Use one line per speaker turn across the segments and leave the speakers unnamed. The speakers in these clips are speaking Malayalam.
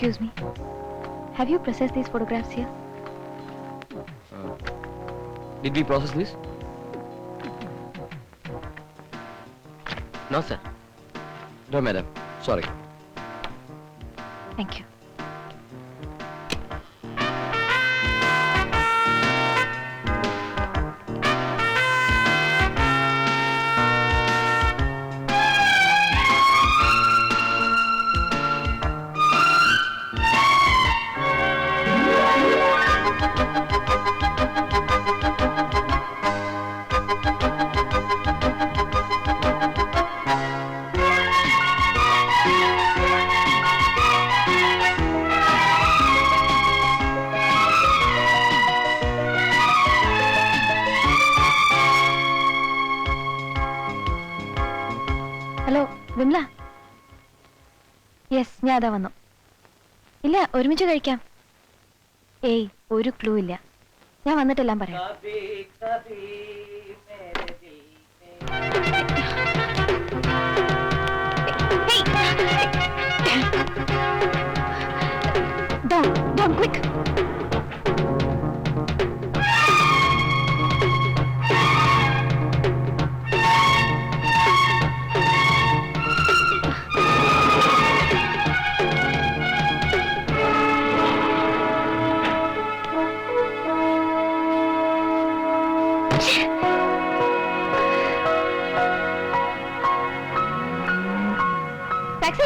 Excuse me. Have you processed these photographs here?
Did we process this? No, sir. No, madam. Sorry.
Thank you. Hello Vimala. Yes, ഞാൻ അതാ വന്നു. ഇല്ല, ഒരുമിച്ച് കഴിക്കാം. ഏയ്, ഒരു ക്ലൂ ഇല്ല. ഞാൻ വന്നിട്ടെല്ലാം പറയാം. Down, quick. Taxi!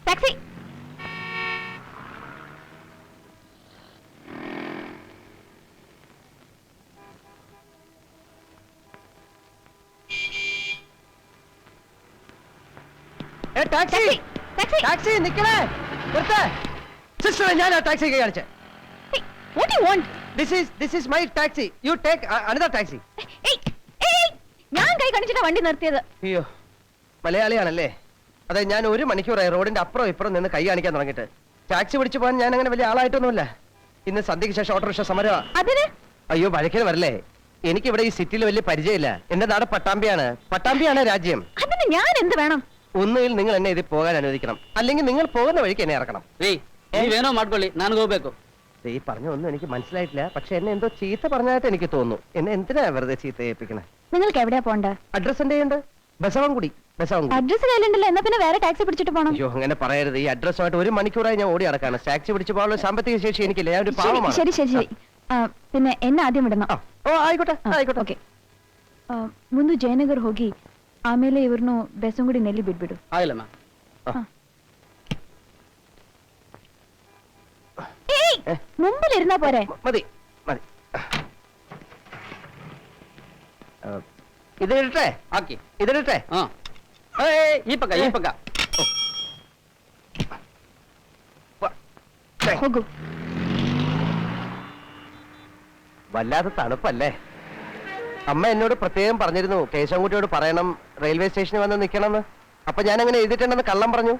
Taxi!
Hey, taxi!
Taxi!
Taxi, നിക്കണേ. നിർത്ത്. Sister, ഞാനാ ടാക്സി കാണിച്ചേ.
Hey, what do you want?
This is my taxi. You take another taxi.
Hey, hey! ഞാൻ കൈ കാണിച്ചിട്ടാ വണ്ടി നിർത്തിയത്.
അയ്യോ, മലയാളിയാണല്ലേ? അതെ, ഞാൻ 1 മണിക്കൂറായി റോഡിന്റെ അപ്പുറം ഇപ്പുറം നിന്ന് കൈ കാണിക്കാൻ തുടങ്ങിയിട്ട്. ടാക്സി പിടിച്ചു പോകാൻ ഞാൻ അങ്ങനെ വലിയ ആളായിട്ടൊന്നുമില്ല. ഇന്ന് സന്ധ്യയ്ക്ക് ശേഷം ഓട്ടോറിക്ഷ സമരമാ.
അതിന്?
അയ്യോ, വഴക്കിന് വരല്ലേ. എനിക്കിവിടെ ഈ സിറ്റിയിൽ വലിയ പരിചയമില്ല. എന്റെ നാട് പട്ടാമ്പിയാണ് രാജ്യം.
അതിന് ഞാൻ എന്ത് വേണം?
ഒന്നുകിൽ നിങ്ങൾ എന്നെ ഇതിൽ പോകാൻ അനുവദിക്കണം, അല്ലെങ്കിൽ നിങ്ങൾ പോകുന്ന വഴിക്ക് എന്നെ ഇറക്കണം.
വേണോ മാട്കൊള്ളി ನಾನು ಹೋಗ್ಬೇಕು.
ഈ പറഞ്ഞൊന്നും എനിക്ക് മനസ്സിലായിട്ടില്ല. പക്ഷെ എന്നെ എന്തോ ചീത്ത പറഞ്ഞായിട്ട് എനിക്ക് തോന്നുന്നു. എന്നെ എന്തിനാ വെറുതെ ചീത്ത ഏൽപ്പിക്കണേ?
നിങ്ങൾക്ക് എവിടെയാ പോണ്ട?
അഡ്രസ് എന്റെ ഉണ്ട്. ബസവൻകുടി.
അഡ്രസ് കയ്യിലുണ്ടല്ലോ, എന്നാ പിന്നെ വേറെ ടാക്സി പിടിച്ചിട്ട് പോണം.
അയ്യോ, അങ്ങനെ പറയരുത്. ഈ അഡ്രസ്സുമായിട്ട് 1 മണിക്കൂറായി ഞാൻ ഓടി നടക്കാണ്. ടാക്സി പിടിച്ചു പോകാനുള്ള സാമ്പത്തിക ശേഷി എനിക്കില്ല. ഞാൻ ഒരു പാവമാണ്.
ശരി. പിന്നെ എന്നെ ആദ്യം വിടണം.
ಓ ಆಯ್ಕೋಟೆ ಆಯ್ಕೋಟೆ
ಓಕೆ. ಮುಂದೆ ಜಯನಗರ್ ಹೋಗಿ ಆಮೇಲೆ ಇವ್ರನ್ನು ಬೆಸಂಗುಡಿ ನೆಲ್ಲಿ ಬಿಟ್ಬಿಡು.
ಆಗಿಲ್ಲ ಮ್ಯಾಮ್.
മുമ്പിലിരുന്നാ പോരെ?
മതി. ഇതിലിട്ടെ
ಹಾಕಿ.
ഇതിലിട്ടെ.
ಈ ಪಕ್ಕ.
ಹೋಗು.
വല്ലാത്ത തണുപ്പല്ലേ? അമ്മ എന്നോട് പ്രത്യേകം പറഞ്ഞിരുന്നു കേശവൻകുട്ടിയോട് പറയണം റെയിൽവേ സ്റ്റേഷനിൽ വന്ന് നിൽക്കണമെന്ന്. അപ്പൊ ഞാൻ അങ്ങനെ എഴുതിയിട്ടുണ്ടെന്ന് കള്ളം പറഞ്ഞു.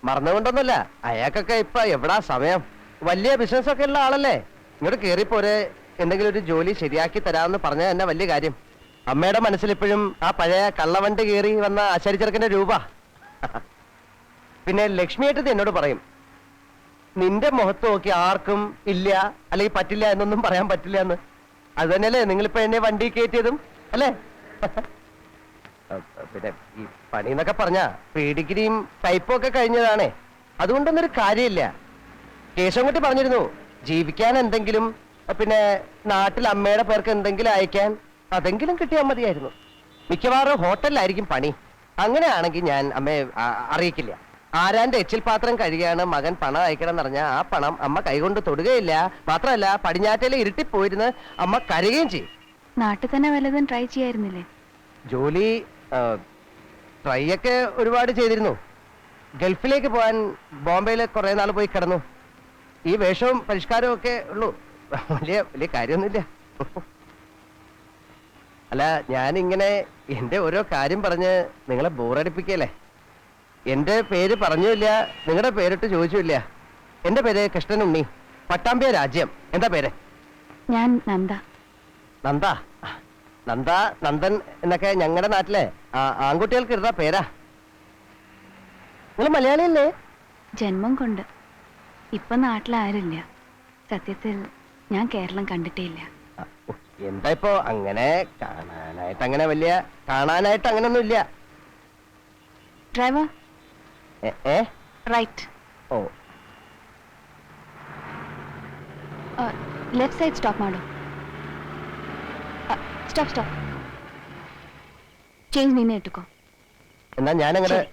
മറന്നുകൊണ്ടൊന്നുമല്ല. അയാൾക്കൊക്കെ ഇപ്പൊ എവിടാ സമയം? വലിയ ബിസിനസ് ഒക്കെ ഉള്ള ആളല്ലേ. ഇങ്ങോട്ട് കേറിപ്പോരെ, എന്തെങ്കിലും ഒരു ജോലി ശരിയാക്കി തരാമെന്ന് പറഞ്ഞാൽ തന്നെ വലിയ കാര്യം. അമ്മയുടെ മനസ്സിലിപ്പോഴും ആ പഴയ കള്ളവണ്ടി കയറി വന്ന ആശാരിച്ചെറുക്കന്റെ രൂപ. പിന്നെ ലക്ഷ്മിയേട്ടത് എന്നോട് പറയും, നിന്റെ മുഖത്ത് നോക്കി ആർക്കും ഇല്ല അല്ലെങ്കിൽ പറ്റില്ല എന്നൊന്നും പറയാൻ പറ്റില്ല എന്ന്. അത് തന്നെയല്ലേ നിങ്ങളിപ്പോ എന്നെ വണ്ടി കയറ്റിയതും അല്ലേ? പിന്നെ ഈ പണി എന്നൊക്കെ പറഞ്ഞ ഡിഗ്രിയും ടൈപ്പും ഒക്കെ കഴിഞ്ഞതാണേ. അതുകൊണ്ടൊന്നൊരു കാര്യമില്ല. കേശവൻകുട്ടി പറഞ്ഞിരുന്നു ജീവിക്കാൻ എന്തെങ്കിലും, പിന്നെ നാട്ടിൽ അമ്മയുടെ പേർക്ക് എന്തെങ്കിലും അയക്കാൻ അതെങ്കിലും കിട്ടിയാൽ മതിയായിരുന്നു. മിക്കവാറും ഹോട്ടലിലായിരിക്കും പണി. അങ്ങനെയാണെങ്കിൽ ഞാൻ അമ്മയെ അറിയിക്കില്ല. ആരാന്റെ എച്ചിൽ പാത്രം കഴിയാണ് മകൻ പണം അയക്കണം എന്ന് പറഞ്ഞാൽ ആ പണം അമ്മ കൈകൊണ്ട് തൊടുകയില്ല. മാത്രമല്ല പടിഞ്ഞാറ്റയിലെ ഇരുട്ടിപ്പോയിരുന്ന് അമ്മ കരയുകയും ചെയ്യും.
നാട്ടിൽ തന്നെ വല്ലതും ട്രൈ ചെയ്യായിരുന്നില്ലേ?
ജോലി ട്രൈ ഒക്കെ ഒരുപാട് ചെയ്തിരുന്നു. ഗൾഫിലേക്ക് പോകാൻ ബോംബെയിൽ കുറെ നാൾ പോയി കിടന്നു. ഈ വേഷവും പരിഷ്കാരവും ഒക്കെ ഉള്ളൂ. വലിയ കാര്യമൊന്നുമില്ല. അല്ല, ഞാനിങ്ങനെ എന്റെ ഓരോ കാര്യം പറഞ്ഞ് നിങ്ങളെ ബോറടിപ്പിക്കല്ലേ. എന്റെ പേര് പറഞ്ഞില്ല, നിങ്ങളുടെ പേരിട്ട് ചോദിച്ചില്ല. എന്റെ പേര് കൃഷ്ണനുണ്ണി, പട്ടാമ്പിയ രാജ്യം. എന്താ പേര്?
ഞാൻ നന്ദ.
നന്ദൻ എന്നൊക്കെ ഞങ്ങളുടെ നാട്ടിലെ ആൺകുട്ടികൾക്ക് ഇടുന്ന പേരാ. നിങ്ങൾ മലയാളിയല്ലേ?
ജന്മം കൊണ്ട്. ഇപ്പൊ നാട്ടിലാരില്ല. സത്യത്തിൽ ഞാൻ കേരളം കണ്ടിട്ടേ ഇല്ല.
എന്താ ഇപ്പോ അങ്ങനെ കാണാനായിട്ട് അങ്ങനൊന്നും ഇല്ല.
Driver right.
ಓ
ಲೆಫ್ಟ್ ಸೈಡ್ ಸ್ಟಾಪ್ ಮಾಡು. Stop stop. ಚೇಂಜ್ ನೀನೇ ಇಟ್ಟುಕೋ.
എന്നാ ഞാനങ്ങനെ
ശരി.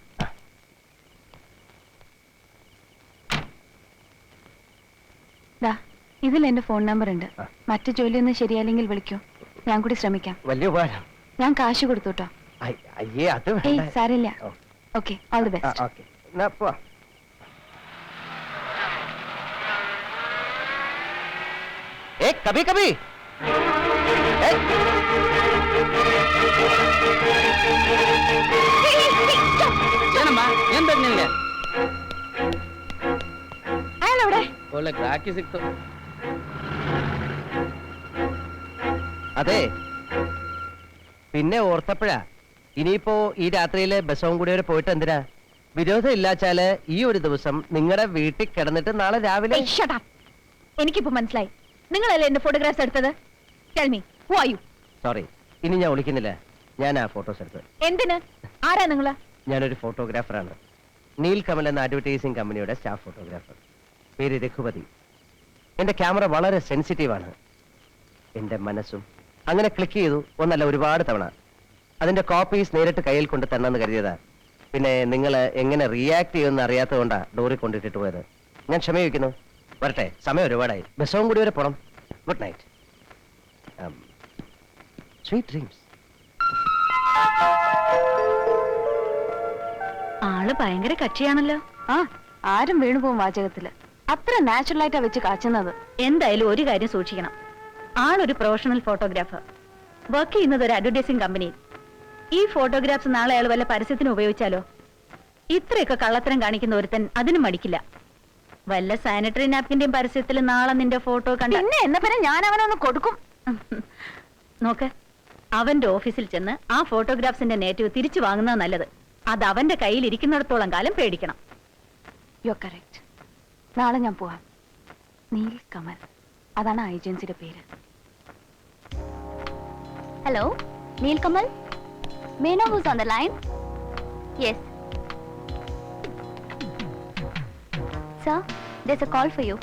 ദാ ഇതിൽ എന്റെ ഫോൺ നമ്പർ ഉണ്ട്. മറ്റു ജോലിയൊന്നും ശരിയായില്ലെങ്കിൽ വിളിക്കൂ. ഞാൻ കൂടി ശ്രമിക്കാം.
വലിയ ഉപകാരം.
ഞാൻ കാശ് കൊടുത്തു കേട്ടോ.
അയ്യേ അത്
ഏയ്
വേണ്ട.
സാരില്ല.
ഓ.
Okay, all the best.
Okay എന്നാ പോവാ. കബി കബി
ಏನಮ್ಮ ಏನ್ ಬೇಕು ನಿನ್ಗೆ?
അയാളെവിടെ?
ಒಳ್ಳೆ ಗ್ರಾಹಕಿ ಸಿಕ್ತು.
അതെ, പിന്നെ ഓർത്തപ്പോഴാ ഇനിയിപ്പോ ഈ രാത്രിയിലെ ബസ്സവും കൂടി വരെ പോയിട്ട് എന്തിനാ? വിരോധം ഇല്ലാച്ചാല് ഈ ഒരു ദിവസം നിങ്ങളുടെ വീട്ടിൽ കിടന്നിട്ട് നാളെ രാവിലെ.
ഏയ്, shut up. എനിക്കിപ്പോ മനസ്സിലായി. നിങ്ങളല്ലേ എന്റെ ഫോട്ടോഗ്രാഫ്സ് എടുത്തത്? Tell me, who are you?
Sorry, ഇനി ഞാൻ വിളിക്കുന്നില്ല. ഞാൻ ആ ഫോട്ടോസ് എടുത്തത്.
എന്തിന്? ആരാ നിങ്ങള്?
ഞാനൊരു ഫോട്ടോഗ്രാഫറാണ്. നീൽ കമൽ എന്ന അഡ്വർടൈസിംഗ് കമ്പനിയുടെ സ്റ്റാഫ് ഫോട്ടോഗ്രാഫർ. പേര് രഘുപതി. എന്റെ ക്യാമറ വളരെ സെൻസിറ്റീവാണ്. എന്റെ മനസ്സും അങ്ങനെ ക്ലിക്ക് ചെയ്തു ഒന്നല്ല ഒരുപാട് തവണ. അതിന്റെ കോപ്പീസ് നേരിട്ട് കയ്യിൽ കൊണ്ട് തന്നെന്ന് കരുതിയതാ. പിന്നെ നിങ്ങൾ എങ്ങനെ റിയാക്ട് ചെയ്യുമെന്ന് അറിയാത്തതുകൊണ്ടാ ഡോറിൽ കൊണ്ടിട്ടിട്ട് പോയത്. ഞാൻ ക്ഷമയിക്കുന്നു. വരട്ടെ, സമയം ഒരുപാടായി. ബസ്സവും കൂടി വരെ പോണം. Good night. Sweet dreams.
ആള് ഭയങ്കര കക്ഷിയാണല്ലോ. ആ, ആരും വീണുപോകും വാചകത്തില്. അത്ര നാച്ചുറൽ ആയിട്ടാ വെച്ച് കാച്ചുന്നത്. എന്തായാലും ഒരു കാര്യം സൂക്ഷിക്കണം. ആളൊരു പ്രൊഫഷണൽ ഫോട്ടോഗ്രാഫർ. വർക്ക് ചെയ്യുന്നത് ഒരു അഡ്വർടൈസിംഗ് കമ്പനിയിൽ. ഈ ഫോട്ടോഗ്രാഫ്സ് നാളെ അയാൾ വല്ല പരസ്യത്തിന് ഉപയോഗിച്ചാലോ? ഇത്രയൊക്കെ കള്ളത്തരം കാണിക്കുന്ന ഒരുത്തൻ അതിന് മടിക്കില്ല. വല്ല സാനിറ്ററി നാപ്കിന്റെയും പരസ്യത്തിൽ നാളെ നിന്റെ ഫോട്ടോ കണ്ട എന്നാ പിന്നെ ഞാൻ അവനൊന്ന് കൊടുക്കും. നോക്ക്, അവന്റെ ഓഫീസിൽ ചെന്ന് ആ ഫോട്ടോഗ്രാഫ്സിന്റെ നേറ്റീവ് തിരിച്ചു വാങ്ങുന്നത് നല്ലത്. അത് അവന്റെ കയ്യിൽ ഇരിക്കുന്നിടത്തോളം കാലം പേടിക്കണം. U correct. നാളെ ഞാൻ പോവാം. നീൽ കമൽ, അതാണ് ഏജൻസിയുടെ പേര്.
Hello, Neel Kamal. May I know who's on the line? Yes. Sir, there's a call for you.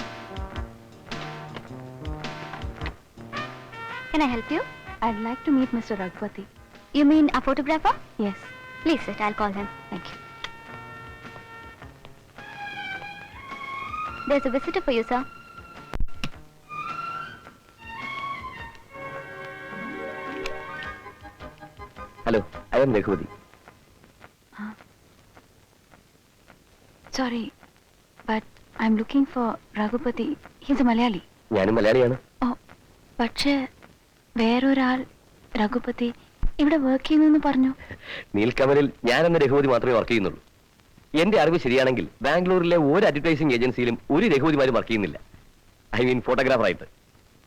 Can I help you?
I'd like to meet Mr. Raghupati.
You mean a photographer?
Yes,
Please sit, I'll call him.
thank you.
There's a visitor for you, sir.
Hello, I M Raghupati.
Sorry, but I'm looking for Raghupati. He's a Malayali.
ഞാനും മലയാളിയാണ്.
Oh, പക്ഷേ വേറൊരാൾ രഘുപതി ഇവിടെ വർക്ക് ചെയ്യുന്നെന്ന് പറഞ്ഞു.
നീൽക്കമലിൽ ഞാനെന്ന രഘുപതി മാത്രമേ വർക്ക് ചെയ്യുന്നുള്ളൂ. എന്റെ അറിവ് ശരിയാണെങ്കിൽ ബാംഗ്ലൂരിലെ ഒരു അഡ്വർടൈസിംഗ് ഏജൻസിയിലും ഒരു രഘുപതിമാരും വർക്ക് ചെയ്യുന്നില്ല. I mean ഫോട്ടോഗ്രാഫറായിട്ട്.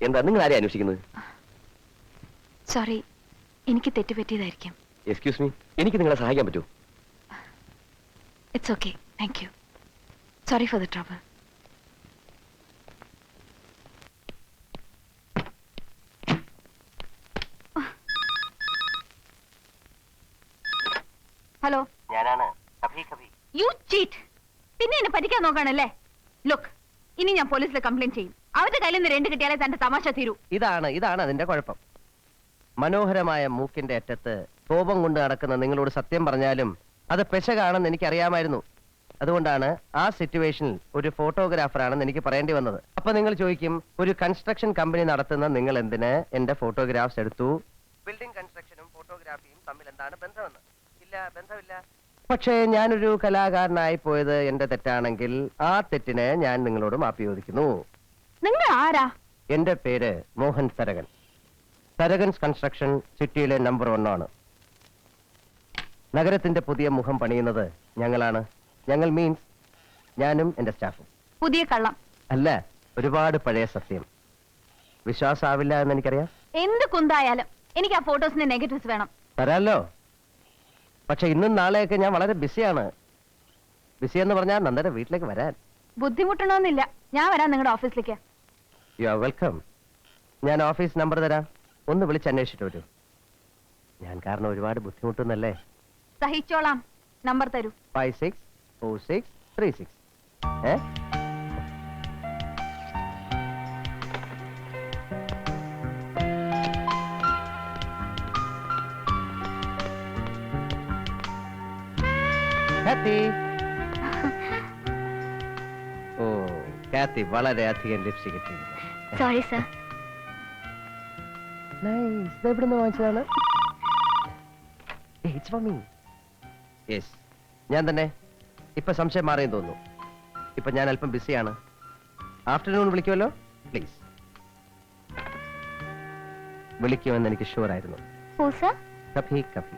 എന്താ നിങ്ങൾ ആരെയും അന്വേഷിക്കുന്നത്?
സോറി, എനിക്ക് തെറ്റുപറ്റിയതായിരിക്കും.
എക്സ്ക്യൂസ് മീ, എനിക്ക് നിങ്ങളെ സഹായിക്കാൻ പറ്റുമോ?
It's okay, thank you. Sorry for the trouble. Hello,
ഞാനാണ്. കഭി കഭി.
You cheat. പിന്നെ എന്നെ പറ്റിക്കാൻ നോക്കാണല്ലേ? ലുക്ക്, ഇനി ഞാൻ പോലീസിൽ കംപ്ലൈന്റ് ചെയ്യും. അവരുടെ കയ്യിൽ നിന്ന് 2 കിട്ടിയാലേ തന്റെ തമാശ തീരൂ.
ഇതാണ് അതിന്റെ കുഴപ്പം. മനോഹരമായ മൂക്കിന്റെ അറ്റത്ത് കോപം കൊണ്ട് നടക്കുന്ന നിങ്ങളോട് സത്യം പറഞ്ഞാലും അത് പെശകാണെന്ന് എനിക്കറിയാമായിരുന്നു. അതുകൊണ്ടാണ് ആ സിറ്റുവേഷനിൽ ഒരു ഫോട്ടോഗ്രാഫറാണെന്ന് എനിക്ക് പറയേണ്ടി വന്നത്. അപ്പൊ നിങ്ങൾ ചോദിക്കും, ഒരു കൺസ്ട്രക്ഷൻ കമ്പനി നടത്തുന്ന നിങ്ങൾ എന്തിന് എന്റെ ഫോട്ടോഗ്രാഫ്സ് എടുത്തു? ബിൽഡിംഗ് കൺസ്ട്രക്ഷനും ഫോട്ടോഗ്രാഫിയും തമ്മിൽ എന്താണ് ബന്ധമെന്ന്? ഇല്ല, ബന്ധമില്ല. പക്ഷേ ഞാനൊരു കലാകാരനായി പോയത് എന്റെ തെറ്റാണെങ്കിൽ ആ തെറ്റിന് ഞാൻ നിങ്ങളോട് മാപ്പി ചോദിക്കുന്നു.
നിങ്ങൾ ആരാ?
എന്റെ പേര് മോഹൻ തരകൻ. തരകൻസ് കൺസ്ട്രക്ഷൻ സിറ്റിയിലെ നമ്പർ 1 ആണ്. നഗരത്തിന്റെ പുതിയ മുഖം പണിയുന്നത് ഞങ്ങളാണ്. ഞങ്ങൾ മീൻസ് ഞാനും എന്റെ സ്റ്റാഫും.
പുതിയ കള്ളം
അല്ല, ഒരുപാട് പഴയ സത്യം. വിശ്വാസാവില്ല എന്ന് എനിക്കറിയാം.
എന്ത് കുന്തായാലും എനിക്ക് ആ ഫോട്ടോസിന്റെ നെഗറ്റീവ്സ് വേണം.
തരാമല്ലോ. പക്ഷെ ഇന്നും നാളെയൊക്കെ ഞാൻ വളരെ ബിസിയാണ്. ബിസി എന്ന് പറഞ്ഞാൽ നന്ദയുടെ വീട്ടിലേക്ക് വരാൻ.
ബുദ്ധിമുട്ടണമെന്നില്ല, ഞാൻ വരാം നിങ്ങളുടെ ഓഫീസിലേക്ക്.
You are welcome. ഞാൻ ഓഫീസ് നമ്പർ തരാം, ഒന്ന് വിളിച്ച് അന്വേഷിച്ചിട്ട് വരൂ. ഞാൻ കാരണം ഒരുപാട് ബുദ്ധിമുട്ടുന്നല്ലേ.
സഹിച്ചോളാം, നമ്പർ തരൂ.
564636. ഏ കാത്തി. ഓ കാത്തി വളരെയധികം ലിപ്സ്റ്റിക് ഇട്ടിരിക്കുന്നു.
Sorry sir.
നൈസ്. ഇത് എവിടുന്ന് വാങ്ങിച്ചതാണ്? It's for me. Yes. ഞാൻ തന്നെ. ഇപ്പൊ സംശയം മാറിയെന്ന് തോന്നുന്നു. ഇപ്പൊ ഞാൻ അല്പം ബിസിയാണ്. Afternoon വിളിക്കുമല്ലോ please. വിളിക്കുമെന്ന് എനിക്ക് ഷുവർ ആയിരുന്നു.
Who sir?
കഭി കഭി.